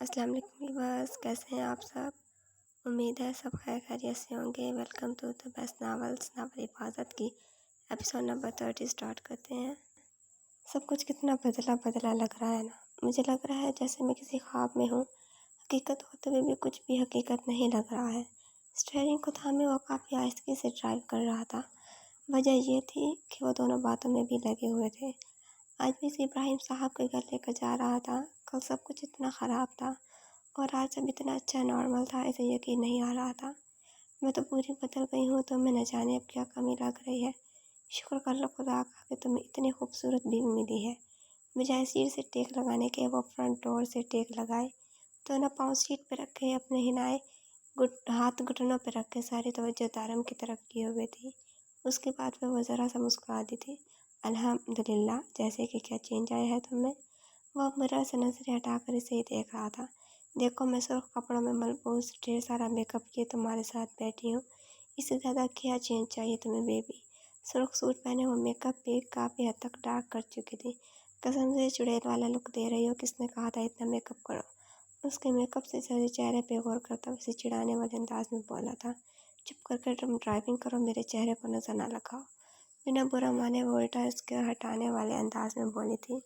अस्सलाम वालेकुम व्यूअर्स, कैसे हैं आप सब। उम्मीद है सब खैर खैरियत से होंगे। Welcome to the best novels novel हिफाजत की एपिसोड नंबर 30 स्टार्ट करते हैं। सब कुछ कितना बदला बदला लग रहा है ना। मुझे लग रहा है जैसे मैं किसी ख्वाब में हूँ। हकीकत होते हुए भी कुछ भी हकीकत नहीं लग रहा है। स्टीयरिंग को थामे वो काफ़ी आहिस्ते से ड्राइव कर रहा था। वजह ये थी कि वो दोनों बातों में भी लगे हुए थे। आज भी इस इब्राहिम साहब के घर लेकर जा रहा था। कल सब कुछ इतना ख़राब था और आज सब इतना अच्छा नॉर्मल था, इसे यकीन नहीं आ रहा था। मैं तो पूरी बदल गई हूँ, तो मैं न जाने अब क्या कमी लग रही है। शुक्र कर लो खुदा का कि तुम्हें इतनी खूबसूरत बीवी मिली है। बजाय सीट से टेक लगाने के वो फ्रंट डोर से टेक लगाए, दोनों पाँव सीट पर रखे अपने हिनाए हाथ घुटनों पर रखे सारी तवज्जो दारम की तरफ किए हुए थी। उसके बाद वो ज़रा सा मुस्कुरा दी थी। अल्हम्दुलिल्लाह, जैसे कि क्या चेंज आया है तुम्हें। वह मिरर से नजरें हटाकर इसे ही देख रहा था। देखो, मैं सुर्ख कपड़ों में मलबूस ढेर सारा मेकअप किए तुम्हारे साथ बैठी हूँ। इससे ज़्यादा क्या चेंज चाहिए तुम्हें बेबी। सुर्ख सूट पहने वो मेकअप भी काफ़ी हद तक डार्क कर चुकी थी। कसम से चुड़ैल वाला लुक दे रही हो, किसने कहा था इतना मेकअप करो। उसके मेकअप से सजे चेहरे पे गौर करता उसे चिढ़ाने वाले अंदाज में बोला था। चुप करके तुम ड्राइविंग करो, मेरे चेहरे को नजर ना लगाओ। बिना बुरा माने वो उल्टा इसके हटाने वाले अंदाज में बोली थी।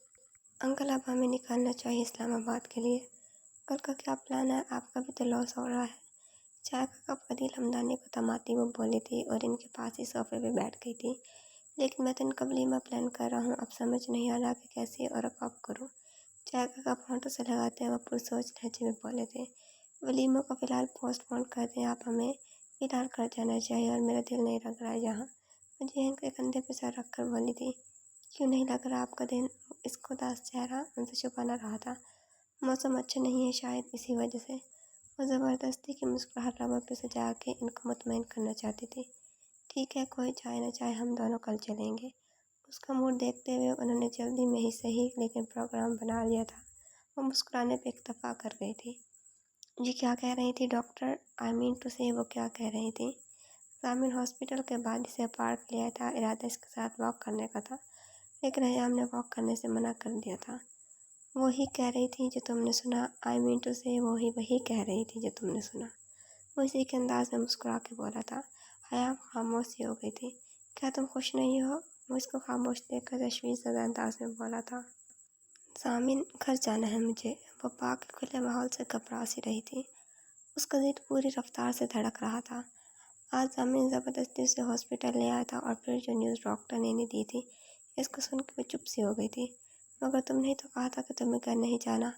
अंकल, अब हमें निकलना चाहिए इस्लामाबाद के लिए। कल का क्या प्लान है? आपका भी तो लॉस हो रहा है। चाय का कप अदील हमदानी को थमाती वो बोली थी और इनके पास ही सोफे पे बैठ गई थी। लेकिन मैं तो इनका वलीमा प्लान कर रहा हूँ, अब समझ नहीं आ रहा कि कैसे और अब करूँ। चाय का कप होंठों से लगाते वह पुरसोच लहजे में बोले थे। वलीमा को फ़िलहाल पोस्टपोन कर दें आप, हमें फ़िलहाल कर जाना चाहिए और मेरा दिल नहीं लग रहा है यहाँ। मुझे इनके कंधे पर सर रख कर बोली थी। क्यों नहीं लग रहा आपका दिल? इसको उदास चेहरा उनसे छुपा न रहा था। मौसम अच्छा नहीं है शायद, इसी वजह से। वो ज़बरदस्ती की मुस्कुराहट लबों पे सजा के इनको मुतमईन करना चाहती थी। ठीक है, कोई चाहे न चाहे हम दोनों कल चलेंगे। उसका मूड देखते हुए उन्होंने जल्दी में ही सही लेकिन प्रोग्राम बना लिया था। वो मुस्कुराने पे इक्तफा कर गई थी। जी क्या कह रही थी डॉक्टर? आई मीन टू से वो क्या कह रही थी? सामिन हॉस्पिटल के बाद इसे पार्क लिया था, इरादा इसके साथ वॉक करने का था, लेकिन हयाम ने वॉक करने से मना कर दिया था। वही कह रही थी जो तुमने सुना। आई मीन टू से वही वही कह रही थी जो तुमने सुना। वो इसी के अंदाज में मुस्कुरा के बोला था। हयाम खामोश सी हो गई थी। क्या तुम खुश नहीं हो? वो इसको खामोश देखकर तशवीश ज़दा अंदाज में बोला था। सामिन, घर जाना है मुझे। वो पाक के खुले माहौल से घबरा सी रही थी। उसका दिल पूरी रफ्तार से धड़क रहा था। आज सामिन ज़बरदस्ती उसे हॉस्पिटल ले आया था और फिर जो न्यूज़ डॉक्टर ने इन्हें दी थी, इसको सुन के वो चुप सी हो गई थी। मगर तुमने ही तो कहा था कि तुम्हें घर नहीं जाना।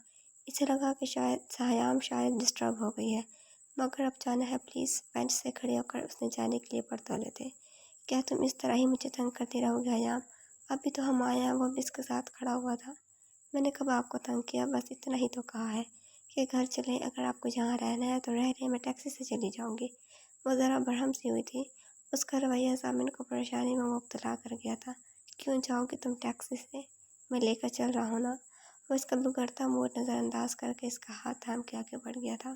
इसे लगा कि शायद हयाम शायद डिस्टर्ब हो गई है। मगर अब जाना है प्लीज़। बेंच से खड़े होकर उसने जाने के लिए पर तोले थे। क्या तुम इस तरह ही मुझे तंग करती रहोगे हयाम? अभी तो हम आए हैं। वो भी इसके साथ खड़ा हुआ था। मैंने कब आपको तंग किया? बस इतना ही तो कहा है कि घर चलें। अगर आपको जहाँ रहना है तो रह लें, मैं टैक्सी से चली जाऊँगी। वो ज़रा बरहम सी हुई थी। उसका रवैया सामिन को परेशानी में मुब्तला कर गया था। क्यों जाओगी तुम टैक्सी से? मैं लेकर चल रहा हूँ ना। वो इसका बिगड़ता मूड नज़रअंदाज करके इसका हाथ थाम के आगे बढ़ गया था,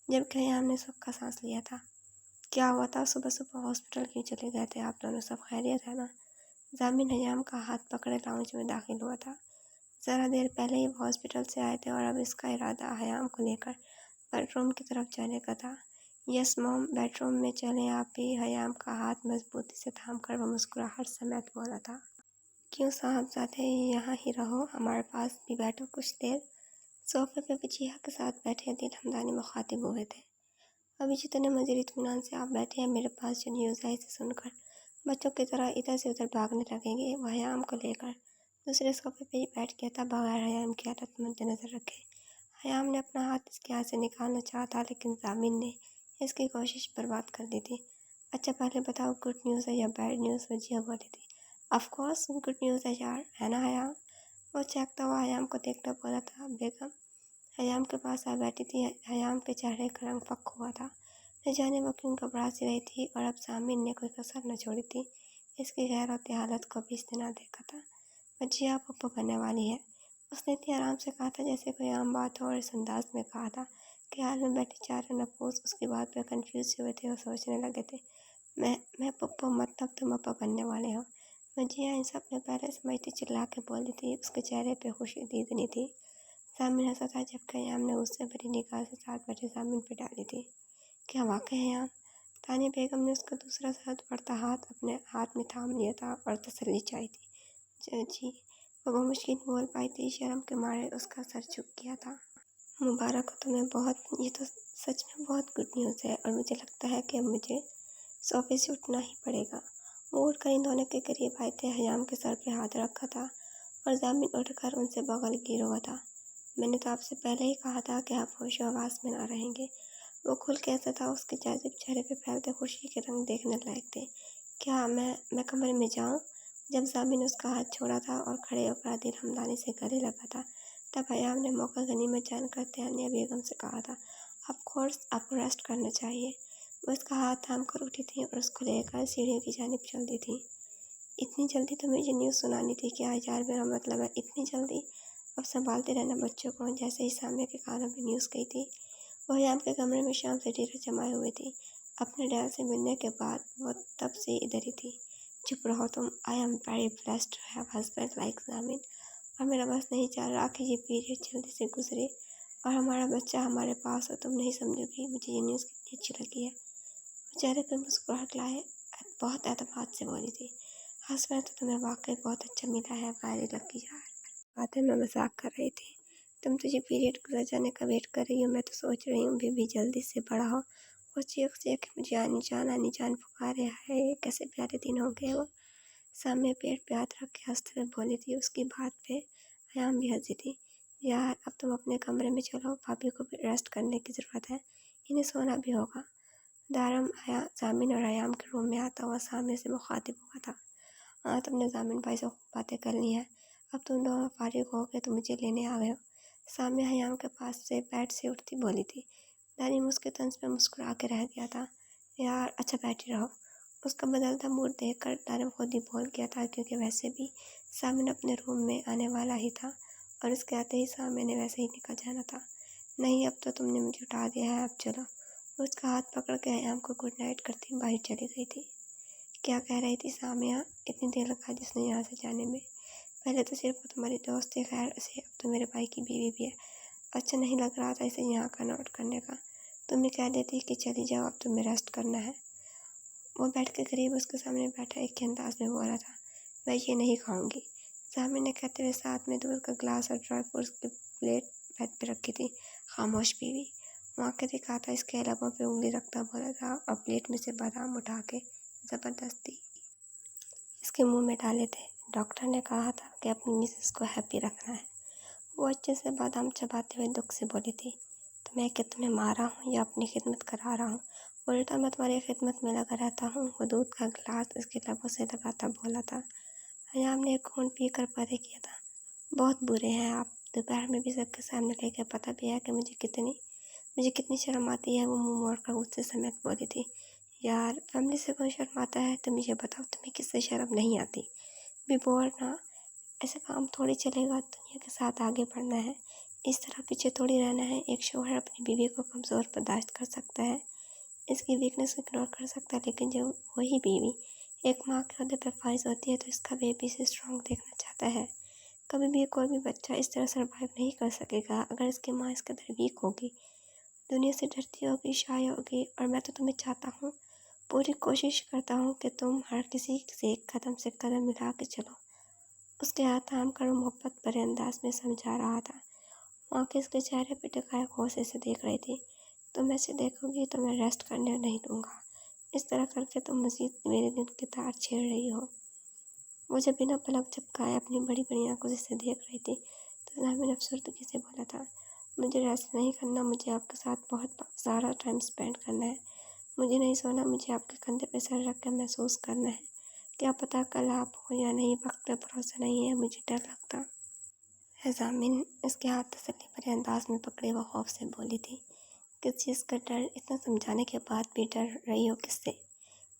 जबकि हयाम ने सबका सांस लिया था। क्या हुआ था? सुबह सुबह हॉस्पिटल क्यों चले गए थे आप दोनों? सब खैरियत है ना? जामिन हयाम का हाथ पकड़े लाउंज में दाखिल हुआ था। ज़रा देर पहले ही वो हॉस्पिटल से आए थे और अब इसका इरादा हयाम को लेकर बेडरूम की तरफ जाने का था। यस मॉम, बेडरूम में चलें आप भी। हयाम का हाथ मजबूती से थाम कर वह मुस्कुराहट समेत बोला था। क्यों साहबजादे, यहाँ ही रहो, हमारे पास भी बैठो कुछ देर। सोफे पे वजीहा के साथ बैठे अदील हमदानी मुखातिब हुए थे। अभी जितने मज़ीद इत्मीनान से आप बैठे हैं मेरे पास, जो न्यूज़ आई से सुनकर बच्चों की तरह इधर से उधर भागने लगेंगे। वह हयाम को लेकर दूसरे सोफे पे ही बैठ गया था, बगैर हयाम की हालत मद्देनज़र रखे। हयाम ने अपना हाथ इसके हाथ से निकालना चाहा था, लेकिन जामिन ने इसकी कोशिश बर्बाद कर दी थी। अच्छा पहले बताओ, गुड न्यूज़ है या बैड न्यूज़? वजीहा बोली थी। ऑफ कोर्स गुड न्यूज़ है यार, है ना हयाम? वो चहकता हुआ हयाम को देखकर बोला था। बेगम हयाम के पास आ बैठी थी। हयाम के चेहरे का रंग फक हुआ था। न जाने वो क्यों घबरा सी रही थी और अब सामिन ने कोई कसर न छोड़ी थी इसकी गैर होती हालत को भी इसने ना देखा था। वजीहा पप्पू बनने वाली है, उसने इतनी आराम से कहा था जैसे कोई आम बात हो, और इस अंदाज में कहा था कि हाल में बैठे चारों नफूस उसकी बात पर कंफ्यूज हुए थे और सोचने लगे थे। मैं पप्पू मतलब तुम अप्पा बनने वाले हो? वजीहा इन सब में पहले समझती चिल्ला के बोली थी। उसके चेहरे पे खुशी दीदनी थी। सामिन हंसा था जबकि हयाम ने उससे भरी निगाह से साथ बैठे सामिन पर डाली थी। क्या वाकई हयाम? तानिया बेगम ने उसका दूसरा सर्द पड़ता हाथ अपने हाथ में थाम लिया था और तसल्ली चाही थी। जी, वो मुश्किल बोल पाई थी, शर्म के मारे उसका सर झुक गया था। मुबारक हो तुम्हें बहुत, ये तो सच में बहुत गुड न्यूज़ है और मुझे लगता है कि अब मुझे सोफे से उठना ही पड़ेगा। वो उठकर इन दोनों के करीब आए थे, हयाम के सर पे हाथ रखा था और जामिन उठकर उनसे बगल गिरा हुआ था। मैंने तो आपसे पहले ही कहा था कि आप होशो हवास में ना रहेंगे। वो खुल कैसा था, उसके जाजिब चेहरे पे फैलते खुशी के रंग देखने लायक थे। क्या मैं कमरे में जाऊं? जब जामिन ने उसका हाथ छोड़ा था और खड़े होकर दिल हमदानी से गले लगा था, तब हयाम ने मौका गनीमत जानकर तानिया बेगम से कहा था, ऑफ कोर्स आपको रेस्ट करना चाहिए। वो उसका हाथ थाम कर उठी थी और उसको लेकर सीढ़ियों की जानिब चलती थी। इतनी जल्दी तो मुझे न्यूज़ सुनानी थी क्या यार, मेरा मतलब है इतनी जल्दी? अब संभालते रहना बच्चों को। जैसे ही सामने के कानों में न्यूज़ गई थी, वो हयाम के कमरे में शाम से डीरे जमाए हुए थी। अपने डैड से मिलने के बाद वो तब से इधर ही थी। चुप रहो तुम। I am very blessed to have husband like Jamin. और मेरा बस नहीं चाह रहा कि ये पीरियड जल्दी से गुजरे और हमारा बच्चा हमारे पास हो। तुम नहीं समझोगी मुझे ये न्यूज़ कितनी अच्छी लगी है। वो चेहरे पर मुस्कुराहट लाए बहुत एतमाद से बोली थी, हस्बैंड तो तुम्हें वाकई बहुत अच्छा मिला है, वेरी लकी यार। बातें मैं मजाक कर रही थी। तुम तुझे पीरियड गुजर जाने का वेट कर रही हो, मैं तो सोच रही हूँ बेबी जल्दी से बड़ा हो। वो चीख चीख मुझे आनी जान पुकारे। है कैसे प्यारे दिन हो गए। वो सामने पेट पे हाथ रख के हंसते हुए बोली थी। उसकी बात पे हयाम भी हंसी थी। यार अब तुम अपने कमरे में चलो, भाभी को भी रेस्ट करने की ज़रूरत है, इन्हें सोना भी होगा। दारम जामिन और हयाम के रूम में आता हुआ सामने से मुखातिब हुआ था। हाँ तुमने जामिन भाई से बातें कर ली हैं, अब तुम दोनों फारिग हो गए तो मुझे लेने आ गए हो। सामने हयाम के पास से बेड से उठती बोली थी। दानिम उसके तंज पे मुस्कुरा के रह गया था। यार अच्छा बैठी रहो। उसका बदलता मूड देखकर दानिम खुद ही बोल गया था, क्योंकि वैसे भी सामिन अपने रूम में आने वाला ही था और उसके आते ही सामिन ने वैसे ही निकल जाना था। नहीं अब तो तुमने मुझे उठा दिया है, अब चलो। उसका हाथ पकड़ के हयाम को गुड नाइट करती बाहर चली गई थी। क्या कह रही थी सामिया? इतनी देर लगा जिसने यहाँ से जाने में। पहले तो सिर्फ वो तुम्हारी दोस्त थी, खैर से अब तो मेरे भाई की बीवी भी है। अच्छा नहीं लग रहा था इसे यहाँ का नोट करने का। तुम ही कह देती कि चली जाओ, अब तुम्हें रेस्ट करना है। वो बेड के करीब उसके सामने बैठा एक के अंदाज में बोला था, मैं ये नहीं खाऊंगी। सामिन ने कहते हुए साथ में दूध का गिलास और ड्राई फ्रूट्स की प्लेट बेड पे रखी थी। खामोश बीवी। वहाँ के दिखा था इसके लबों पे उंगली रखता बोला था और प्लेट में से बादाम उठा के ज़बरदस्ती इसके मुंह में डाले थे। डॉक्टर ने कहा था कि अपनी मिसेस को हैप्पी रखना है। वो अच्छे से बादाम चबाते हुए दुख से बोली थी, तो मैं क्या तुम्हें मारा हूँ या अपनी खिदमत करा रहा हूँ? उल्टा मैं तुम्हारी खिदमत में लगा रहता हूँ। वो दूध का गिलास उसके लबों से लगाता बोला था। हयाम ने एक घूंट पीकर परे किया था। बहुत बुरे हैं आप। दोपहर में भी सबके सामने लेकर पता भी है कि मुझे कितनी शर्म आती है। वो मुंह मोड़कर गुस्से समेत बोली थी, यार फैमिली से कौन शर्म आता है? तुम मुझे बताओ, तुम्हें किससे शर्म नहीं आती? भी बोल ना, ऐसा काम थोड़ी चलेगा। दुनिया के साथ आगे बढ़ना है, इस तरह पीछे थोड़ी रहना है। एक शौहर अपनी बीवी को कमज़ोर बर्दाश्त कर सकता है, इसकी वीकनेस इग्नोर कर सकता है, लेकिन जब वही बीवी एक माँ के अहदे पर फाइज होती है तो इसका बेबी से स्ट्रॉन्ग देखना चाहता है। कभी भी कोई भी बच्चा इस तरह सर्वाइव नहीं कर सकेगा अगर इसकी माँ इस कदर वीक होगी, दुनिया से डरती होगी, शाय होगी। और मैं तो तुम्हें चाहता हूँ, पूरी कोशिश करता हूँ कि तुम हर किसी से कदम मिला के चलो। उसके हाथ थाम कर मोहब्बत भरे अंदाज में समझा रहा था। आंखें उसके चेहरे पर टिकाए गौसे से देख रही थी। तुम ऐसे देखोगी तो मैं रेस्ट करने नहीं दूंगा। इस तरह करके तुम मज़ीद मेरे दिल की तार छेड़ रही हो। मुझे बिना पलक झपकाए अपनी बड़ी बड़ी आंखों से इसे देख रही थी। तो जामिन अफसरदगी से बोला था, मुझे रेस्ट नहीं करना, मुझे आपके साथ बहुत सारा टाइम स्पेंड करना है। मुझे नहीं सोना, मुझे आपके कंधे पे सर रख कर महसूस करना है। क्या पता कल आप हो या नहीं, वक्त पे भरोसा नहीं है, मुझे डर लगता है। जामिन इसके हाथ तसल्ली भरे अंदाज में पकड़े वो खौफ से बोली थी, किस चीज़ का डर? इतना समझाने के बाद भी डर रही हो किससे?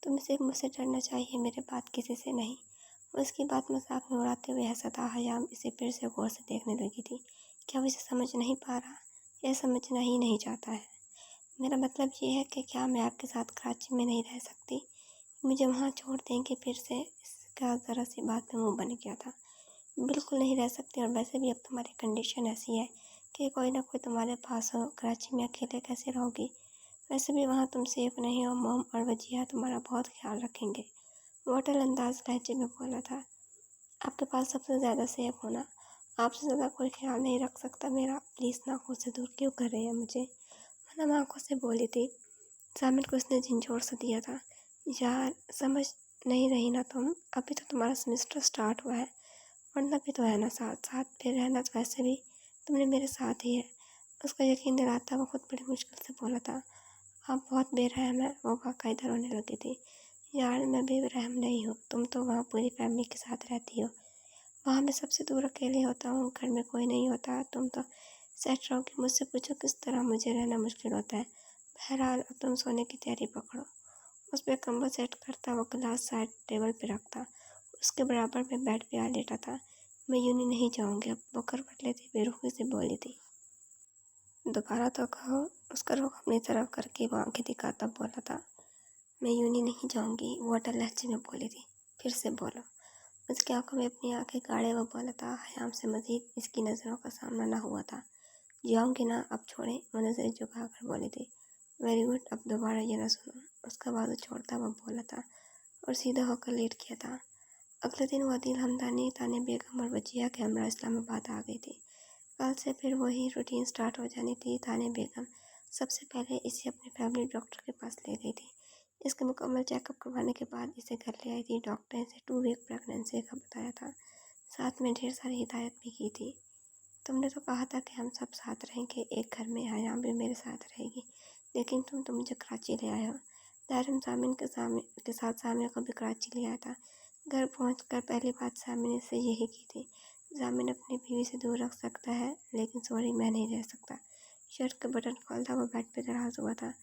तुम्हें सिर्फ मुझसे डरना चाहिए, मेरे बात किसी से नहीं। वो इसकी बात मजाक में उड़ाते हुए हंसा था। हयाम इसे फिर से गौर से देखने लगी थी। क्या वो इसे समझ नहीं पा रहा? यह समझना ही नहीं चाहता है। मेरा मतलब ये है कि क्या मैं आपके साथ कराची में नहीं रह सकती? मुझे वहाँ छोड़ देंगे? फिर से इसका ज़रा सी बात में मुँह बन गया था। बिल्कुल नहीं रह सकती, और वैसे भी अब तुम्हारी कंडीशन ऐसी है कि कोई ना कोई तुम्हारे पास हो। कराची में अकेले कैसे रहोगी? वैसे भी वहाँ तुम सेफ नहीं हो। मोम और वजिया तुम्हारा बहुत ख्याल रखेंगे। वो अटल अंदाज लहजे में बोला था। आपके पास सबसे ज़्यादा सेफ होना। आपसे ज़्यादा कोई ख्याल नहीं रख सकता मेरा। प्लीज़ ना आँखों से दूर क्यों कर रहे हैं मुझे? मतलब आँखों से बोली थी। जामिन को उसने झिंझोर सा दिया था। यार समझ नहीं रही ना तुम? अभी तो तुम्हारा सेमेस्टर स्टार्ट हुआ है। पढ़ना भी तो है ना साथ साथ। फिर रहना तो वैसे भी तुमने मेरे साथ ही है। उसका यकीन दिलाता वो खुद बड़ी मुश्किल से बोला था। आप बहुत बेरहम है। वो बाकायदा रोने लगी थी। यार मैं बेरहम नहीं हूँ। तुम तो वहाँ पूरी फैमिली के साथ रहती हो। वहाँ मैं सबसे दूर अकेले होता हूँ। घर में कोई नहीं होता। तुम तो सेट रहोगी। मुझसे पूछो किस तरह मुझे रहना मुश्किल होता है। बहरहाल अब तुम सोने की तैयारी पकड़ो। उस पर कंबल सेट करता वो गिलास साइड टेबल पर रखता। उसके बराबर में बेड पे आ लेटा था। मैं यूँ नहीं जाऊँगी अब। वो करवट लेती बेरुखी से बोली थी। दोबारा तो कहो। उसका रुख अपनी तरफ करके वो आंखें दिखाता बोला था। मैं यूँ नहीं जाऊँगी। वो अटल लहजे में बोली थी। फिर से बोलो। उसकी आंखों में अपनी आंखें गाड़े वो बोला था। हयाम से मजीद इसकी नज़रों का सामना ना हुआ था। जाऊँगी ना अब छोड़ें। वो नज़रें झुकाकर बोली थी। Very good. अब दोबारा ये ना सुनो। उसका बाजू छोड़ता वो बोला था और सीधा होकर लेट किया था। अगले दिन वो आदिल हमदानी, ताने बेगम और वजिया के हमरा इस्लामाबाद आ गई थी। कल से फिर वही रूटीन स्टार्ट हो जानी थी। ताने बेगम सबसे पहले इसे अपने फैमिली डॉक्टर के पास ले गई थी। इसके मुकम्मल चेकअप करवाने के बाद इसे घर ले आई थी। डॉक्टर ने इसे 2 वीक प्रेगनेंसी का बताया था। साथ में ढेर सारी हिदायत भी की थी। तुमने तो कहा था कि हम सब साथ रहेंगे एक घर में। हयाम भी मेरे साथ रहेगी। लेकिन तुम तो मुझे कराची ले आए हो। दारुम सामिन के साथ सामिया को भी कराची ले आया था। घर पहुंचकर पहली बात सामिन ने से यही की थी। जामिन अपनी बीवी से दूर रख सकता है लेकिन सॉरी मैं नहीं रह सकता। शर्ट का बटन खोलता वो बेड पे दराज हुआ था।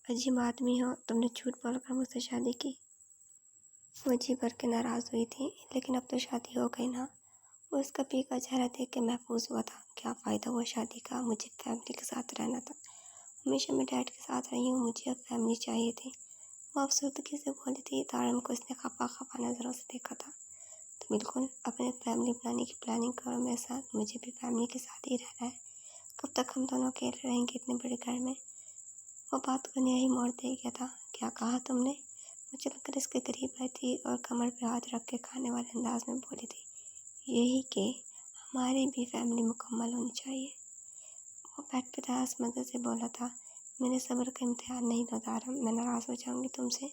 अजीब आदमी हो। तुमने झूठ बोलकर मुझसे शादी की। वो जी भर के नाराज़ हुई थी। लेकिन अब तो शादी हो गई ना। वो उसका पीका चेहरा देख के महफूज हुआ था। क्या फ़ायदा हुआ शादी का? मुझे फैमिली के साथ रहना था। हमेशा मैं डैड के साथ रही हूँ। मुझे अब फैमिली चाहिए थी। वो अफसरदगी से बोली थी। तारम को इसने खपा खपा नज़रों से देखा था। तो बिल्कुल अपने फैमिली बनाने की प्लानिंग करो मेरे साथ। मुझे भी फैमिली के साथ ही रहना है। कब तक हम दोनों अकेले रहेंगे इतने बड़े घर में? वो बात को नया ही मोड़ दे गया था। क्या कहा तुमने? वो चलकर इसके करीब आई थी और कमर पे हाथ रख के खाने वाले अंदाज में बोली थी। यही कि हमारी भी फैमिली मुकम्मल होनी चाहिए। वो बेड पे तरास मदद से बोला था। मेरे सब्र का इम्तिहान नहीं लो तारम। मैं नाराज़ हो जाऊँगी तुमसे।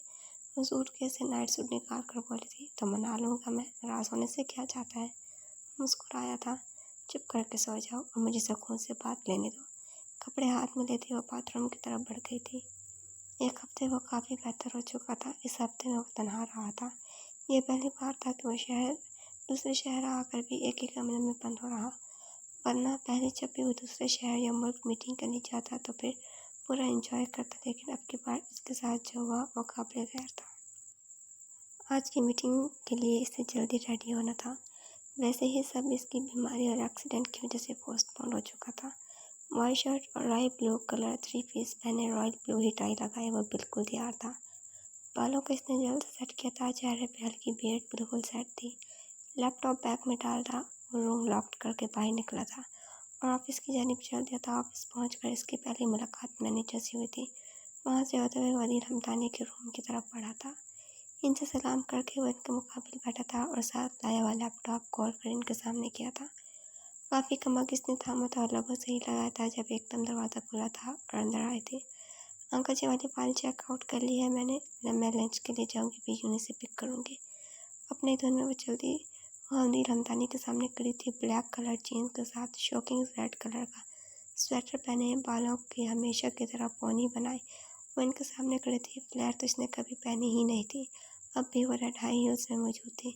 वो सूटकेस से नाइट सूट निकाल कर बोली थी। तो मना लूँगा मैं। नाराज़ होने से क्या चाहता है? मुस्कुराया था। चुप करके सो जाओ और मुझे सुकून से बात लेने दो। कपड़े हाथ में लेते वो बाथरूम की तरफ बढ़ गई थी। एक हफ्ते वो काफ़ी बेहतर हो चुका था। इस हफ्ते में वो तनहा रहा था। ये पहली बार था कि वो दूसरे शहर आकर भी एक ही कमरे में बंद हो रहा। वरना पहले जब भी वो दूसरे शहर या मुल्क मीटिंग करने जाता तो फिर पूरा एंजॉय करता। लेकिन अब की बार इसके साथ जो हुआ वो काबिल गैर था। आज की मीटिंग के लिए इसे जल्दी रेडी होना था। वैसे ही सब इसकी बीमारी और एक्सीडेंट की वजह से पोस्टपोन हो चुका था। वाइट शर्ट और रॉयल ब्लू कलर 3 पीस पहने, रॉयल ब्लू ही टाई लगाए वो बिल्कुल तैयार था। बालों को इसने जल्द सेट किया था। चेहरे पे हल्की बियर्ड बिल्कुल सेट थी। लैपटॉप बैग में डाल था। वो रूम लॉक करके बाहर निकला था और ऑफिस की जानिब चल दिया था। ऑफिस पहुंचकर इसकी पहली मुलाकात मैनेजर से हुई थी। वहाँ से होते हुए वजीर हमदानी के रूम की तरफ बढ़ा था। इनसे सलाम करके वो इनके मुकाबिल बैठा था और साथ लाया हुआ लैपटॉप खोल कर इनके सामने किया था। काफ़ी कमक इसने थामा था और लगभग सही लगाया था जब एकदम दरवाज़ा खुला था और अंदर आए थे। अंकल जी वाली फाइल चेकआउट कर ली है मैंने। मैं लंच के लिए जाऊँगी भी यूनी से पिक करूँगी। अपने धुन में वो जल्दी वजीर हमदानी के सामने खड़ी थी। ब्लैक कलर जीन्स के साथ शॉकिंग रेड कलर का स्वेटर पहने, बालों की हमेशा की तरह पोनी बनाई वो इनके सामने खड़ी थी। फ्लैट तो इसने कभी पहनी ही नहीं थी। अब भी वो रेड हाई हील्स में मौजूद थी।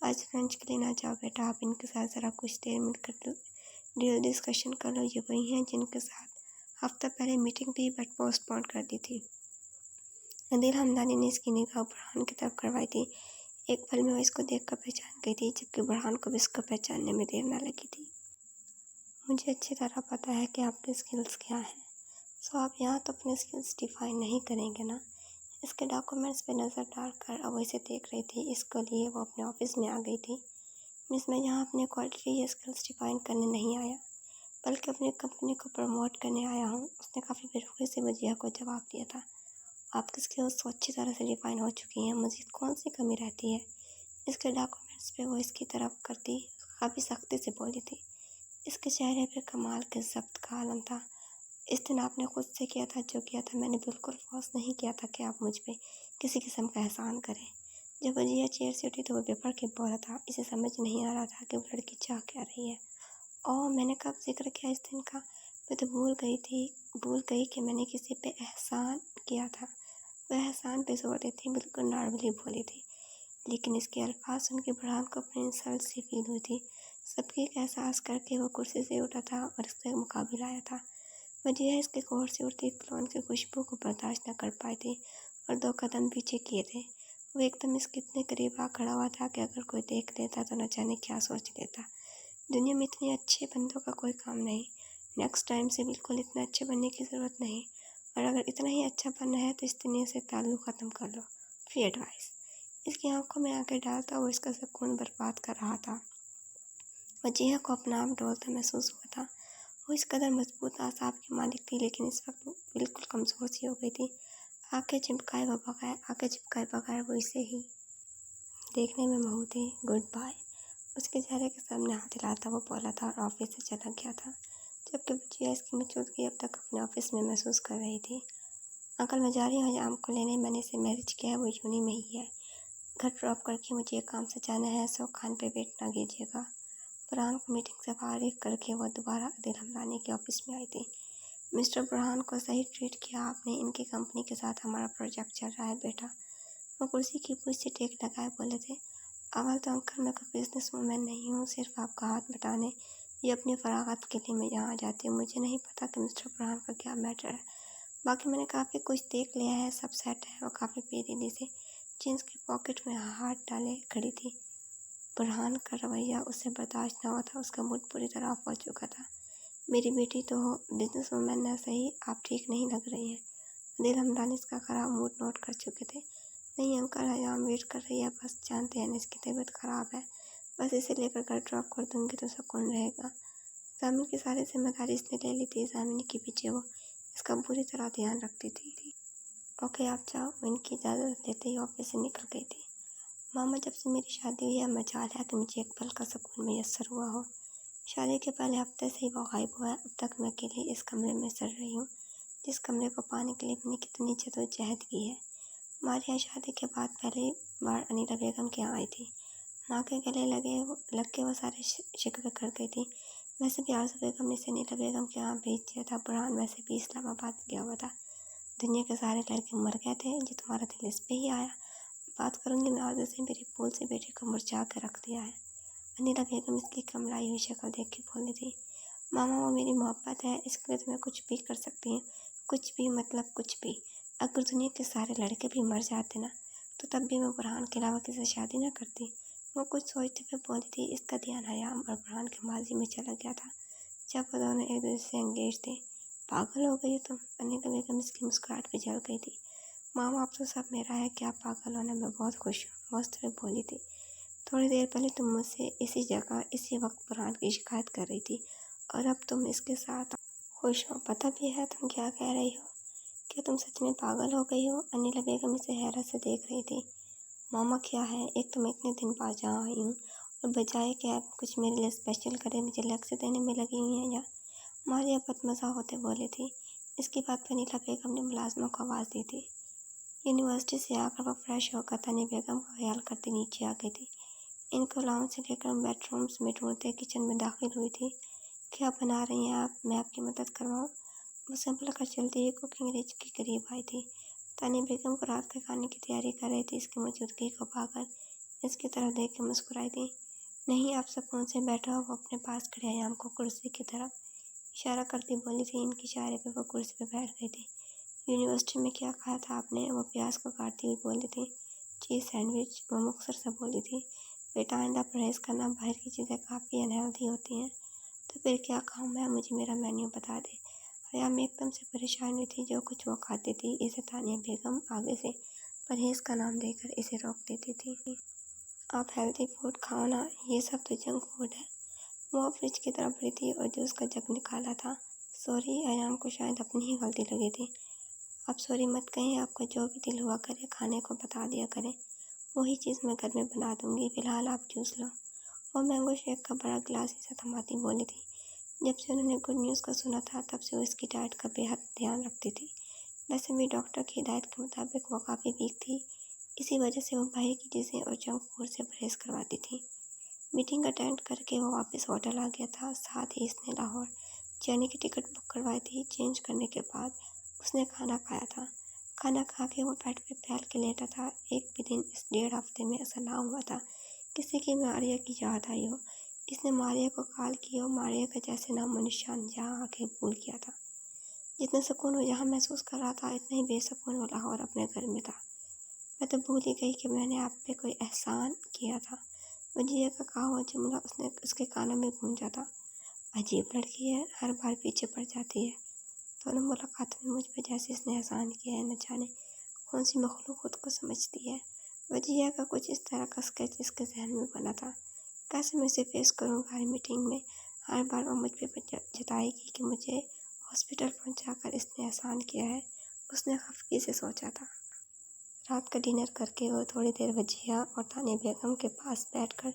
आज लंच के लिए ना जाओ बेटा। आप इनके साथ ज़रा कुछ देर मिलकर डील डिस्कशन कर लो। ये वही हैं जिनके साथ हफ्ता पहले मीटिंग थी बट पोस्टपोन कर दी थी। अदील हमदानी ने इसकी निगाह बुरहान की तरफ करवाई थी। एक पल में वो इसको देखकर पहचान गई थी जबकि बुरहान को भी इसको पहचानने में देर न लगी थी। मुझे अच्छी तरह पता है कि आपकी स्किल्स क्या हैं। सो आप यहाँ तो अपने स्किल्स डिफाइन नहीं करेंगे ना। इसके डॉक्यूमेंट्स पे नज़र डालकर अब वो इसे देख रही थी। इसके लिए वो अपने ऑफिस में आ गई थी। मिस मैं यहाँ अपने क्वालिटी या स्किल्स डिफाइन करने नहीं आया। बल्कि अपनी कंपनी को प्रमोट करने आया हूँ। उसने काफ़ी बेरुखी से वजिया को जवाब दिया था। आपकी स्किल्स तो अच्छी तरह से डिफाइन हो चुकी हैं, मज़ीद कौन सी कमी रहती है? इसके डॉक्यूमेंट्स पे वो इसकी तरफ करती काफ़ी सख्ती से बोली थी। इसके चेहरे पे कमाल के ज़ब्त का आलम था। इस दिन आपने खुद से किया था जो किया था, मैंने बिल्कुल फोर्स नहीं किया था कि आप मुझ पे किसी किस्म का एहसान करें। जब वजिया चेयर से उठी तो वो बेपड़ के बोला था। इसे समझ नहीं आ रहा था कि वो लड़की चाह क्या रही है। ओह, मैंने कब जिक्र किया इस दिन का? मैं तो भूल गई कि मैंने किसी पे एहसान किया था। वह एहसान पे जोर देती बिल्कुल नॉर्मली बोली थी, लेकिन इसके अल्फाज सुन के बुरहान को अपनी इंसल्ट सी फील हुई थी। सबके एक एहसास करके वो कुर्सी से उठा था और इससे मुकाबला आया था। वजिया इसके कोहर से उड़ती क्लोन की खुशबू को बर्दाश्त न कर पाई थी और 2 कदम पीछे किए थे। वो एकदम इसके इतने करीब आ खड़ा हुआ था कि अगर कोई देख लेता तो न जाने क्या सोच लेता। दुनिया में इतने अच्छे बंदों का कोई काम नहीं। नेक्स्ट टाइम से बिल्कुल इतना अच्छे बनने की ज़रूरत नहीं, और अगर इतना ही अच्छा बनना है तो इस दुनिया से ताल्लुक़ ख़त्म कर लो। Free advice. इसकी आंखों में आंखें डालता वो इसका सुकून बर्बाद कर रहा था। वजीहा को अपना आप डोलता महसूस हुआ था। वो इस कदर मजबूत आसाब की मालिक थी, लेकिन इस वक्त बिल्कुल कमज़ोर सी हो गई थी। आंखें चिपकाए बगैर वो इसे ही देखने में महू थी। Goodbye. उसके चेहरे के सामने हाथ हिलाता वो बोला था और ऑफिस से चला गया था, जबकि वजिया इसकी मौजूदगी अब तक अपने ऑफिस में महसूस कर रही थी। अंकल, मैं जा रही हूँ हजाम को लेने। मैंने इसे मैरिज किया है, वो यूनी में ही है। घर ड्रॉप करके मुझे एक काम से जाना है, सो खान पे वेट ना कीजिएगा। बुरहान को मीटिंग से फारिग करके वो दोबारा दिल हमदानी के ऑफिस में आई थी। मिस्टर बुरहान को सही ट्रीट किया आपने। इनकी कंपनी के साथ हमारा प्रोजेक्ट चल रहा है बेटा। वो कुर्सी की पूछ से टेक लगाए बोले थे। अव्वल तो अंकल, मैं कोई बिजनेस वूमेन नहीं हूँ, सिर्फ आपका हाथ बटाने या अपनी फरागत के लिए मैं यहाँ आ जाती हूँ। मुझे नहीं पता कि मिस्टर बुरहान का क्या मैटर है। बाकी मैंने काफ़ी कुछ देख लिया है, सब सेट है। वो काफ़ी बेदिली से जीन्स की पॉकेट में हाथ डाले खड़ी थी। बुरहान का रवैया उसे बर्दाश्त न हुआ था। उसका मूड पूरी तरह ऑफ हो चुका था। मेरी बेटी तो हो बिजनेस वूमेन है सही, आप ठीक नहीं लग रही हैं। दिल हमदानी इसका ख़राब मूड नोट कर चुके थे। नहीं अंकल, हजाम वेट कर रही है, बस जानते हैं ना इसकी तबीयत ख़राब है। बस इसे लेकर घर ड्रॉप कर दूँगी तो सुकून रहेगा। ज़ामिन की सारी जिम्मेदारी इसने ले ली थी। ज़ामिन के पीछे वो इसका बुरी तरह ध्यान रखती थी। ओके आप जाओ। वो इनकी इजाज़त लेते ही ऑफिस से निकल गई थी। मामा, जब से मेरी शादी हुई है मजाल है कि मुझे एक पल का सुकून मैसर हुआ हो। शादी के पहले हफ्ते से ही वो गायब हुआ है। अब तक मैं अकेली इस कमरे में सड़ रही हूँ, जिस कमरे को पाने के लिए मैंने कितनी जद्दोजहद की है। मारिया शादी के बाद पहली बार अनीला बेगम के यहाँ आई थी। माँ के गले लग के वो सारे शिकवे कर गई थी। वैसे भी आरज़ू बेगम ने इसे अनीला बेगम के यहाँ भेज दिया था। बुरहान वैसे भी इस्लामाबाद गया हुआ था। दुनिया के सारे लड़के मर गए थे, जो तुम्हारा दिल इस पे ही आया। बात करूँगी मैं आरज़ू से, मेरी फूल से बेटी को मुरझा कर रख दिया है। अनीला बेगम इसकी कमलाई हुई शक्ल देख के बोली थी। मामा, वो मेरी मोहब्बत है, इसके लिए तो मैं कुछ भी कर सकती हूँ। कुछ भी मतलब कुछ भी। अगर दुनिया के सारे लड़के भी मर जाते ना, तो तब भी मैं बुरहान के अलावा किसी से शादी ना करती। वो कुछ सोचते हुए बोली थी। इसका ध्यान हयाम और बुरहान के माजी में चला गया था, जब वो दोनों एक दूसरे से एंगेज थे। पागल हो गई हो तुम? अनीला बेगम इसकी मुस्कुराहट पे जल गई थी। मामा, अब तो सब मेरा है, क्या पागल होने में बहुत खुश हूँ, मस्त में बोली थी। थोड़ी देर पहले तुम मुझसे इसी जगह इसी वक्त बुरहान की शिकायत कर रही थी, और अब तुम इसके साथ खुश हो। पता भी है तुम क्या कह रही हो? क्या तुम सच में पागल हो गई हो? अनीला बेगम इसे हैरत से देख रही थी। मामा क्या है, एक तो मैं इतने दिन बाद जहाँ आई हूँ, और बजाय कि आप कुछ मेरे लिए स्पेशल करें, मुझे लेक्चर देने में लगी हुई हैं। या मारिया बदमज़ा होते बोली थी। इसकी बात पर अनीला बेगम ने मुलाजमा को आवाज़ दी थी। यूनिवर्सिटी से आकर वह फ्रेश होकर तानी बेगम का ख्याल करती नीचे आ गई थी। इनको लाउंज से लेकर बेडरूम्स में ढूंढते किचन में दाखिल हुई थी। क्या बना रही हैं आप? मैं आपकी मदद करवाऊँ? वो संभल कर चलती हुई कुकिंग रेंज के करीब आई थी। तानी बेगम को रात के खाने की तैयारी कर रही थी। इसकी मौजूदगी को पाकर इसकी तरफ देख के मुस्कुराई थी। नहीं, आप सुकून से बैठो। वो अपने पास खड़े आयाम को कुर्सी की तरफ इशारा करती बोली थी। इनके इशारे पे वो कुर्सी पे बैठ गई थी। यूनिवर्सिटी में क्या खाया था आपने? वो प्याज को काटती हुई बोली थी। चीज़ सैंडविच। वो मुखसर से बोली थी। बेटा, आइंदा परहेज़ करना, बाहर की चीज़ें काफ़ी अनहेल्दी होती हैं। तो फिर क्या खाऊं मैं? मुझे मेरा मेन्यू बता दे। हयाम एकदम से परेशान हुई थी। जो कुछ वो खाती थी, इसे तानिया बेगम आगे से परहेज़ का नाम देकर इसे रोक देती थी। आप हेल्दी फूड खाओ ना, ये सब तो जंक फूड है। वो फ्रिज की तरफ बढ़ी थी और जूस का जग निकाला था। सॉरी, अयान को शायद अपनी ही गलती लगी थी। आप सॉरी मत कहें, आपका जो भी दिल हुआ करे खाने को बता दिया करें, वही चीज़ मैं घर में बना दूँगी। फ़िलहाल आप जूस लो। वो मैंगो शेक का बड़ा गिलास ही थमाती बोली थी। जब से उन्होंने गुड न्यूज़ का सुना था तब से वो इसकी डाइट का बेहद ध्यान रखती थी। वैसे भी डॉक्टर की हिदायत के मुताबिक वो काफ़ी वीक थी, इसी वजह से वो बाहर की चीज़ें और जंक फूड से परहेज़ करवाती थी। मीटिंग अटेंड करके वो वापस होटल आ गया था। साथ ही इसने लाहौर जाने की टिकट बुक करवाई थी। चेंज करने के बाद उसने खाना खाया था। खाना खा के वो बेड पे फैल के लेटा था। एक भी दिन इस 1.5 हफ्ते में ऐसा ना हुआ था किसी की मारिया की याद आई हो। इसने मारिया को कॉल किया और मारिया का जैसे नामो निशान जहाँ आके भूल किया था। जितना सुकून वो यहाँ महसूस कर रहा था, इतना ही बेसुकून वो लाहौर अपने घर में था। मैं तो भूल ही गई कि मैंने आप पे कोई एहसान किया था। वजीर का कहा हुआ जुमला उसके कानों में गूंजा था। अजीब लड़की है, हर बार पीछे पड़ जाती है। दोनों मुलाकात में मुझ पर जैसे इसने एहसान किया है, न जाने कौन सी मखलूक खुद को समझती है। वजीर का कुछ इस तरह का स्केच इसके जहन में बना था। कैसे मैं इसे फेस करूँगा हर मीटिंग में। हर बार वो मुझ पर जताएगी कि मुझे हॉस्पिटल पहुंचाकर इसने एहसान किया है। उसने खफगी से सोचा था। रात का डिनर करके वो थोड़ी देर वजिया और तानिया बेगम के पास बैठकर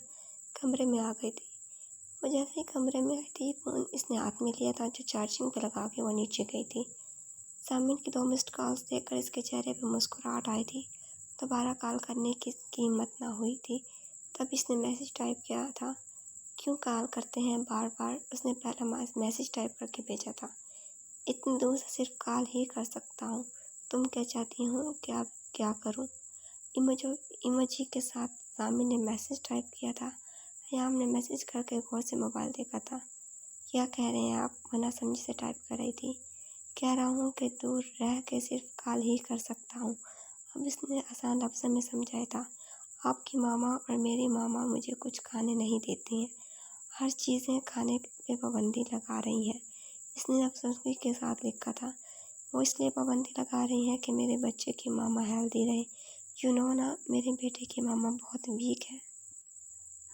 कमरे में आ गई थी। वो जैसे ही कमरे में आई थी, फ़ोन इसने हाथ में लिया था जो चार्जिंग पे लगा के वो नीचे गई थी। सामिन की 2 मिस्ड कॉल्स देखकर इसके चेहरे पे मुस्कुराहट आई थी। दोबारा कॉल करने की हिम्मत ना हुई थी। तब इसने मैसेज टाइप किया था। क्यों कॉल करते हैं बार बार, उसने पहला मैसेज टाइप करके भेजा था। इतनी दूर से सिर्फ कॉल ही कर सकता हूँ। तुम क्या चाहती हो, क्या करूँ? इमोजी के साथ सामिन ने मैसेज टाइप किया था। हयाम ने मैसेज करके गौर से मोबाइल देखा था। क्या कह रहे हैं आप? मना समझी से टाइप कर रही थी। कह रहा हूँ कि दूर रह के सिर्फ कॉल ही कर सकता हूँ। अब इसने आसान लफ्ज़ों में समझाया था। आपकी मामा और मेरी मामा मुझे कुछ खाने नहीं देती हैं। हर चीज़ें खाने पे पाबंदी लगा रही हैं। इसने अफसोस के साथ लिखा था। वो इसलिए पाबंदी लगा रही हैं कि मेरे बच्चे की मामा हेल्दी रहे। ना, मेरे बेटे की मामा बहुत वीक है।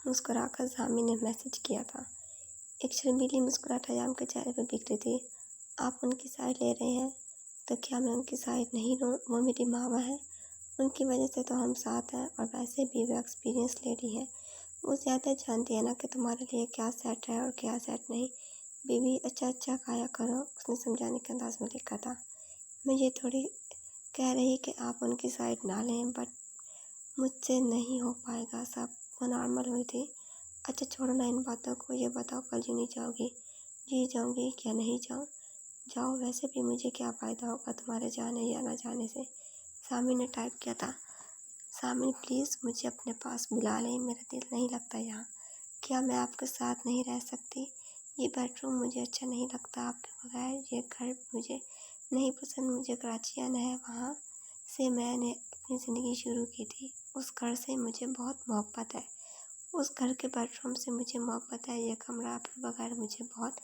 मुस्कुराकर सामी ने मैसेज किया था। एक शर्मीली मुस्कुराहट हयाम के चेहरे पर बिखरी थी। आप उनकी साइड ले रहे हैं, तो क्या मैं उनकी साइड नहीं लूँ? वो मेरी मामा है, उनकी वजह से तो हम साथ हैं। और वैसे भी वो एक्सपीरियंस लेडी है, वो ज़्यादा जानती है ना कि तुम्हारे लिए क्या सेट है और क्या सेट नहीं। बीवी, अच्छा खाया करो, उसने समझाने के अंदाज में लिखा था। मैं ये थोड़ी कह रही कि आप उनकी साइड ना लें, बट मुझसे नहीं हो पाएगा सब। वो नॉर्मल हुई थी। अच्छा छोड़ो ना इन बातों को, ये बताओ कल यूँ नहीं जाओगी? जी जाऊँगी, क्या नहीं जाऊँ? जाओ, वैसे भी मुझे क्या फ़ायदा होगा तुम्हारे जाने या ना जाने से। सामी ने टाइप किया था। सामी प्लीज़ मुझे अपने पास बुला लें, मेरा दिल नहीं लगता यहाँ। क्या मैं आपके साथ नहीं रह सकती? ये बेडरूम मुझे अच्छा नहीं लगता आपके बगैर। ये घर मुझे नहीं पसंद। मुझे कराची आना है, वहाँ से मैंने अपनी ज़िंदगी शुरू की थी। उस घर से मुझे बहुत मोहब्बत है। उस घर के बेडरूम से मुझे मोहब्बत है। ये कमरा आपके बगैर मुझे बहुत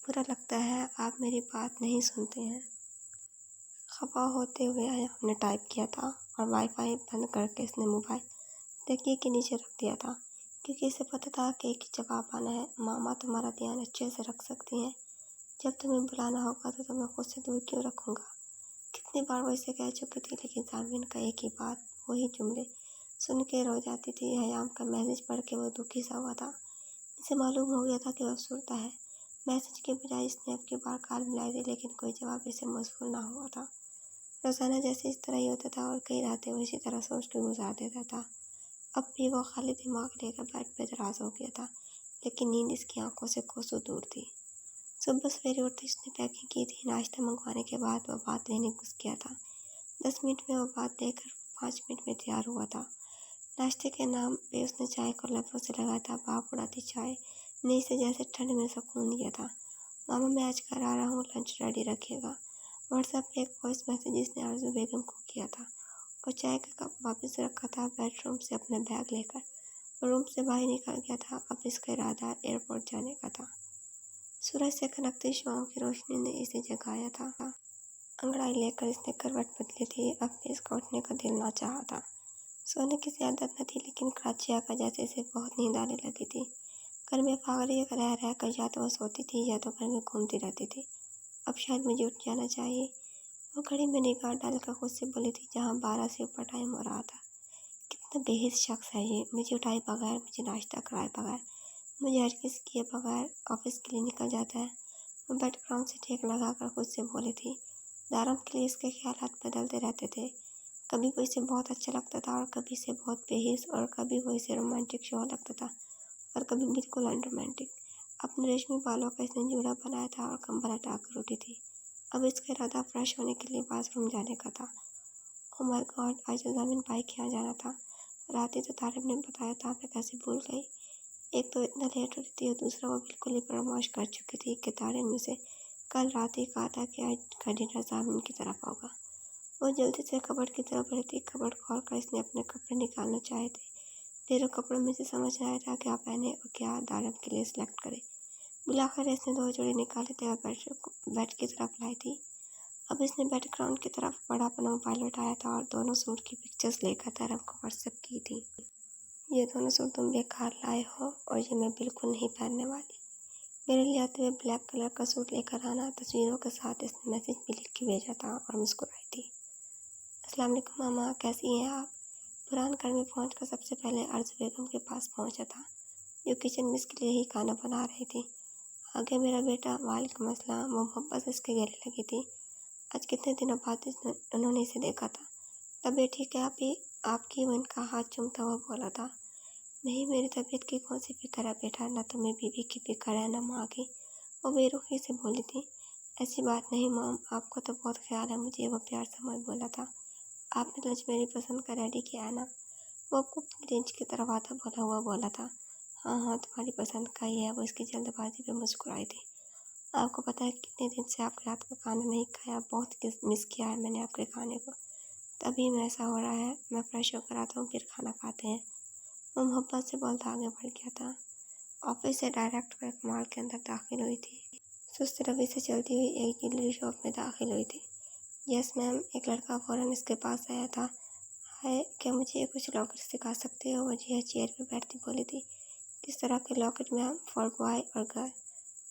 बुरा लगता है। आप मेरी बात नहीं सुनते हैं। खफा होते हुए हमने टाइप किया था और वाईफाई बंद करके इसने मोबाइल तकिए के नीचे रख दिया था, क्योंकि इसे पता था कि एक ही जवाब आना है। मामा तुम्हारा ध्यान अच्छे से रख सकती हैं। जब तुम्हें बुलाना होगा तो तुम्हें खुद से दूर क्यों रखूँगा? कितनी बार वो इसे कह चुकी थी, लेकिन सामिन का एक ही बात, वही जुमले सुन के रो जाती थी। हयाम का मैसेज पढ़ के वो दुखी सा हुआ था। इसे मालूम हो गया था कि वो अफसरदा है। मैसेज के बजाय इसने अब की बार कॉल मिलाई थी, लेकिन कोई जवाब इसे मौसूल ना हुआ था। रोज़ाना जैसे इस तरह ही होता था और कई रातें वो इसी तरह सोच के गुजार देता था। अब भी वो खाली दिमाग लेकर बेड पे दराज हो गया था, लेकिन नींद इसकी आंखों से कोसों दूर थी। सुबह सवेरे उठते उसने पैकिंग की थी। नाश्ता मंगवाने के बाद वो बात लेने घुस गया था। 10 मिनट में वो बात लेकर 5 मिनट में तैयार हुआ था। नाश्ते के नाम पे उसने चाय को लबों से लगाया था। भाप उड़ाती चाय ने इसे जैसे ठंड में सुकून दिया था। मामा मैं आज घर आ रहा हूँ, लंच रेडी रखिएगा। व्हाट्सएप पे एक वॉइस मैसेज इसने आरजू बेगम को किया था। और चाय का कप वापस रखा था। बेडरूम से अपना बैग लेकर रूम से बाहर निकल गया था। अब इसका इरादा एयरपोर्ट जाने का था। सूरज से खनकती शुआओं की रोशनी ने इसे जगाया था। अंगड़ाई लेकर इसने करवट बदली थी। अब भी इसका उठने का दिल ना चाहा था। सोने की आदत न थी, लेकिन कराची आकर जैसे इसे बहुत नींद आने लगी थी। घर में फावरे रह कर या तो वह सोती थी या तो घर में घूमती रहती थी। अब शायद मुझे उठ जाना चाहिए। वो घड़ी में निगाह डालकर खुद से बोली थी, जहाँ 12 से ऊपर टाइम हो रहा था। कितना बेहिस शख्स है ये, मुझे उठाए बगैर, मुझे नाश्ता कराए बगैर, मुझे हरगिज़ किए बगैर ऑफिस के लिए निकल जाता है। मैं बैकग्राउंड से टेक लगाकर खुद से बोली थी। दारम के लिए इसके ख्यालात बदलते रहते थे। कभी वो इसे बहुत अच्छा लगता था और कभी इसे बहुत बेहिस, और कभी वो इसे रोमांटिक शो लगता था और कभी बिल्कुल अनरोमांटिक। अपने रेशमी बालों का इसने जूड़ा बनाया था और कंबल हटाकर उठी थी। अब इसका इरादा फ्रेश होने के लिए बाथरूम जाने का था। ओह माय गॉड, आज जमीन भाई के यहाँ जाना था। रात ही तो तारिम ने बताया था, मैं कैसे भूल गई। एक तो इतना लेट उठी थी और दूसरा वो बिल्कुल ही फरामोश कर चुकी थी कि तारिम मुझसे कल रात ही कहा था कि आज का डिनर जामिन की तरफ होगा। वो जल्दी से कबर्ड की तरफ बढ़ी थी। कबर्ड खोलकर इसने अपने कपड़े निकालना चाहे थे। ढेरों कपड़ों में से समझ नहीं आया था क्या पहने और क्या दारम के लिए सिलेक्ट करे। बुलाकर इसने 2 जोड़े निकाले थे और बेड की तरफ लाई थी। अब इसने बैकग्राउंड की तरफ बड़ा अपना मोबाइल उठाया था और दोनों सूट की पिक्चर्स लेकर दारम को व्हाट्सएप की थी। ये दोनों सूट तुम बेकार लाए हो और ये मैं बिल्कुल नहीं पहनने वाली। मेरे लिए आते हुए ब्लैक कलर का सूट लेकर आना। तस्वीरों के साथ इसने मैसेज भी लिख के भेजा था और मुस्कुराई थी। अस्सलाम वालेकुम मामा, कैसी हैं आप? बुरहान घर में पहुंचकर सबसे पहले अर्ज़ बेगम के पास पहुंचा था, जो किचन में इसके लिए ही खाना बना रही थी। आगे मेरा बेटा, वालेकुम अस्सलाम। वो मोहब्बत से इसके गले लगी थी। आज कितने दिनों बाद उन्होंने इसे देखा था। तबीयत ठीक है आपकी? वो इनका हाथ चूमता हुआ बोला था। नहीं, मेरी तबीयत की कौन सी फिक्र है बेटा, न तुम्हें बीवी की फिक्र है न माँ की। वो बेरुखी से बोली थी। ऐसी बात नहीं मॉम, आपको तो बहुत ख्याल है मुझे, वो प्यार से मैं बोला था। आपने लंच मेरी पसंद का रेडी किया है ना? वो आपको अपनी रेंज की तरफ आता बोला हुआ बोला था। हाँ हाँ, तुम्हारी पसंद का ही है। वो इसकी जल्दबाजी पे मुस्कुराई थी। आपको पता है कितने दिन से आपके हाथ का खाना नहीं खाया, बहुत मिस किया है मैंने आपके खाने को। तभी मैं ऐसा हो रहा है, मैं फ्रेश होकर आता हूँ फिर खाना खाते हैं। वो मोहब्बत से बोलता आगे बढ़ गया था। ऑफिस से डायरेक्ट वह एक मॉल के अंदर दाखिल हुई थी। सुस्त रवि से चलती हुई एक ज्वेलरी शॉप में दाखिल हुई थी। यस मैम, एक लड़का फ़ौरन इसके पास आया था। हाय, क्या मुझे कुछ लॉकेट सिखा सकते हो? वो जी चेयर पर बैठती बोली थी। किस तरह के लॉकेट मैम? फॉर बॉय और girl?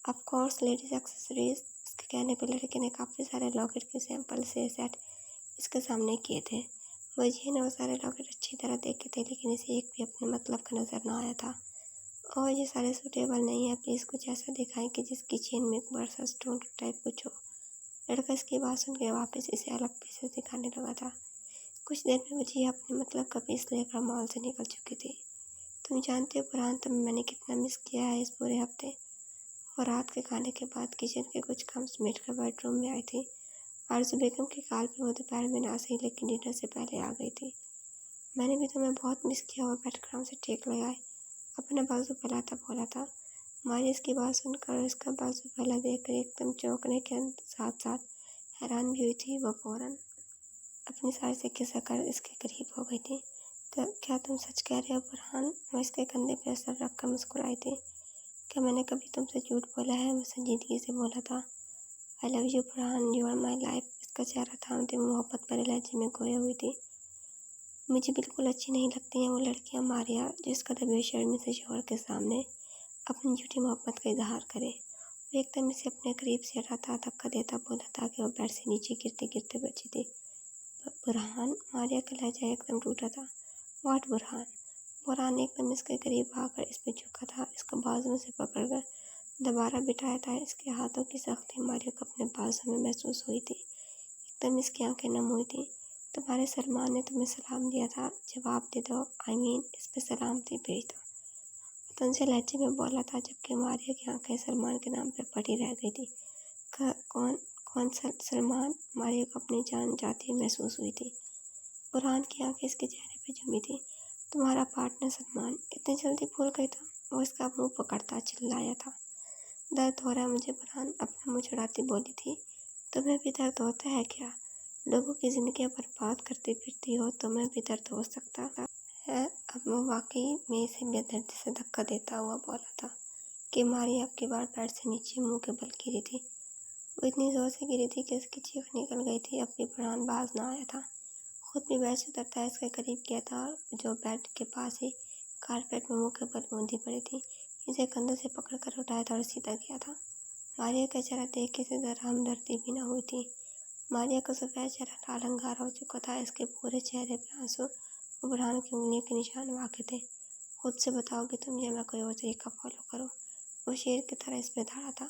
Of course ladies accessories. इसके कहने पर लड़के ने काफ़ी सारे लॉकेट के सैंपल से सेट इसके सामने किए थे। वजीह ने वो सारे लॉकेट अच्छी तरह देखे थे, लेकिन इसे एक भी अपने मतलब का नज़र ना आया था। और ये सारे सूटेबल नहीं है, प्लीज़ कुछ ऐसा दिखाएं कि जिसकी चेन में एक बड़ा सा स्टोन टाइप कुछ हो। लड़का इसकी बात सुन के वापस इसे अलग पीसेस दिखाने लगा था। कुछ देर में वजीह अपने मतलब का पीस लेकर मॉल से निकल चुकी थी। तुम जानते हो बुरहान, तुम्हें मैंने कितना मिस किया है इस पूरे हफ्ते। वो रात के खाने के बाद किचन के कुछ काम समेट कर बेडरूम में आई थी। आरज़ू बेगम की कॉल पर वो दोपहर में ना सही लेकिन डिनर से पहले आ गई थी। मैंने भी तुम्हें बहुत मिस किया। हुआ बैकग्राउंड से टेक लगाए अपना बाजू फैलाता बोला था। मारिया इसकी बात सुनकर और इसका बाजू फैला देखकर एकदम चौंकने के साथ साथ हैरान भी हुई थी। वो फौरन अपनी साड़ी से खिसक इसके करीब हो गई थी। क्या तुम सच कह रहे हो बुरहान? वो इसके कंधे पर असर रखकर मुस्कुराई थी। क्या मैंने कभी तुमसे झूठ बोला है? मैं संजीदगी से बोला था। I love you Burhan, you are my life. इसका चेहरा थामते मोहब्बत भरे लहजे में खोई हुई थी। मुझे बिल्कुल अच्छी नहीं लगती हैं वो लड़कियां मारिया, जो इस कदर बेशर्मी से शोहर के सामने अपनी झूठी मोहब्बत का इजहार करे। वो एकदम इसे अपने करीब से हटाता, धक्का देता बोला था कि वो बेड से नीचे गिरते गिरते बची थी। बुरहान? मारिया का लहजा एकदम टूटा था। वाट बुरहान? बुरहान एकदम इसके करीब आकर इस पर झुका था, इसको बाजुओं से पकड़कर दोबारा बिठाया था। इसके हाथों की सख्ती मारिया को अपने बाजू में महसूस हुई थी। एकदम इसकी आंखें नम हुई थी। तुम्हारे सलमान ने तुम्हें सलाम दिया था, जवाब दे दो। इस पे सलामती भेज दो। तंजे लहजे में बोला था, जबकि मारिया की आंखें सलमान के नाम पर पड़ी रह गई थी। कौन कौन सलमान? मारिया को अपनी जान जाती हुई महसूस हुई थी। बुरहान की आंखें इसके चेहरे पर जमी थी। तुम्हारा पार्टनर सलमान? इतनी जल्दी भूल गई तुम? वो इसका मुंह पकड़ता चिल्लाया था। दर्द हो रहा है मुझे बुरहान, अपना मुँह छुड़ाती बोली थी। तुम्हें भी दर्द होता है क्या? लोगों की ज़िंदगियां बर्बाद करती फिरती हो, तुम्हें भी दर्द हो सकता है। अब वो वाकई में इसे बेदर्दी से धक्का देता हुआ बोला था कि मारिया अब की बार बेड से नीचे मुंह के बल गिरी थी। वो इतनी ज़ोर से गिरी थी कि उसकी चीख निकल गई थी। अब भी बुरहान बाज ना आया था। खुद भी बेड से उतरता इसके करीब गया था, जो बेड के पास ही कारपेट में मुंह के बल बूंदी पड़ी थी। इसे कंधों से पकड़कर उठाया था और सीधा किया था। मारिया का चेहरा देख के से जरा हमदर्दी भी न हुई थी। मारिया का सफ़ेद चेहरा लाल अंगारा हो चुका था। इसके पूरे चेहरे पे आंसू और बुरहान की उंगलियों के निशान वाक़े थे। खुद से बताओगे तुम या मैं कोई और तरीका फॉलो करूँ? वो शेर की तरह इस पे धड़ा था।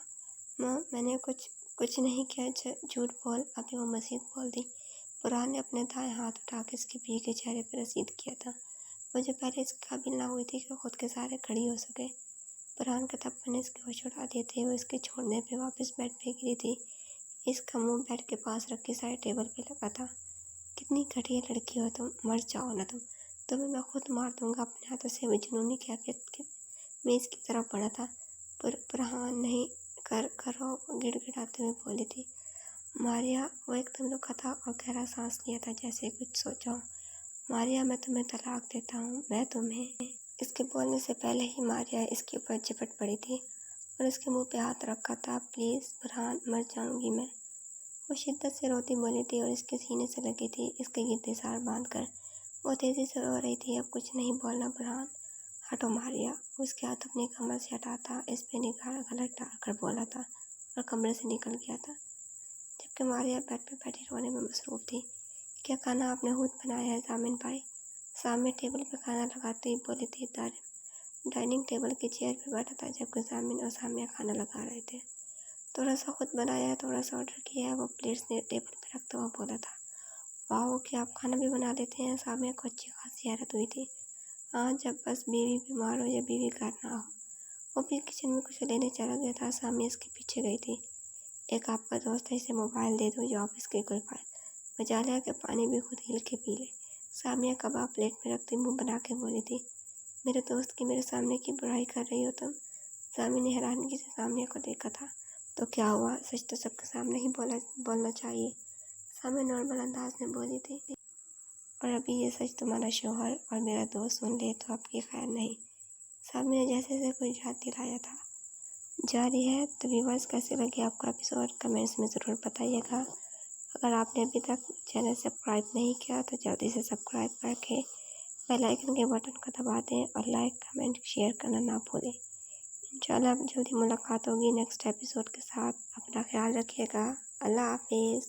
मैंने कुछ नहीं किया, झूठ बोल। अभी वो मज़ीद बोल दी। बुरहान ने अपने दाएं हाथ उठा के इसके भीगे चेहरे पर रसीद किया था। वो जो पहले इस काबिल ना हुई थी कि खुद के सहारे खड़ी हो सके। बुरहान के थप्पड़ ने इसके होश उड़ा दिए थे। वो इसके छोड़ने पे वापस बेड पे गिरी थी। इसका मुंह बेड के पास रखी साइड टेबल पे लगा था। कितनी घटिया लड़की हो तुम, मर जाओ ना तुम। तुम्हें मैं खुद मार दूंगा अपने हाथों से। वो जुनूनी क्या मेज़ की तरफ बढ़ा था। बुरहान नहीं करो, गिड़गिड़ाते हुए बोली थी मारिया। वो एकदम रुका था और गहरा सांस लिया था, जैसे कुछ सोचा हो। मारिया, मैं तुम्हें तलाक देता हूँ। मैं तुम्हें। इसके बोलने से पहले ही मारिया इसके ऊपर झपट पड़ी थी और उसके मुंह पे हाथ रखा था। प्लीज़ बुरहान, मर जाऊंगी मैं। वो शिद्दत से रोती बोली थी और इसके सीने से लगी थी इसके गिरते सार बांध कर। वो तेज़ी से रो रही थी। अब कुछ नहीं बोलना बुरहान, हटो मारिया। उसके हाथ अपनी कमर से हटा था। इस पे निगाह गलत डाल कर बोला था और कमरे से निकल गया था, जबकि मारिया बेड पे बैठी रोने में मसरूफ़ थी। क्या खाना आपने खुद बनाया है जामिन भाई? सामने टेबल पे खाना लगाते ही बोली थी तारिम। डाइनिंग टेबल की चेयर पे बैठा था, जबकि जामिन और सामिया खाना लगा रहे थे। थोड़ा सा खुद बनाया है, थोड़ा सा ऑर्डर किया है, वो प्लेट्स ने टेबल पे रखते हुए बोला था। वाह, क्या आप खाना भी बना लेते हैं? सामिया को अच्छी खासी हैरत हुई थी। हाँ, जब बस बीवी बीमार हो या बीवी घर ना हो। वो भी किचन में कुछ लेने चला गया था। सामिया इसके पीछे गई थी। एक आपका दोस्त है, इसे मोबाइल दे दो, जो ऑफिस के कोई फाइल बजा लिया कि पानी भी खुद हिल के पी ले। सामिया कबाब प्लेट में रखती मुंह बना के बोली थी। मेरे दोस्त की मेरे सामने की बुराई कर रही हो तुम? सामी ने हैरानगी से सामिया को देखा था। तो क्या हुआ? सच तो सबके सामने ही बोलना चाहिए, सामिया नॉर्मल अंदाज में बोली थी। और अभी ये सच तुम्हारा शौहर और मेरा दोस्त सुन ले तो आपकी खैर नहीं। सामिया ने जैसे जैसे कोई याद दिलाया था। जारी है। तो व्यूअर्स, कैसे लगे आपको एपिसोड? कमेंट्स में ज़रूर बताइएगा। अगर आपने अभी तक चैनल सब्सक्राइब नहीं किया तो जल्दी से सब्सक्राइब करके बेल आइकन के बटन को दबा दें और लाइक, कमेंट, शेयर करना ना भूलें। इंशाल्लाह जल्दी मुलाकात होगी नेक्स्ट एपिसोड के साथ। अपना ख्याल रखिएगा। अल्लाह हाफिज़।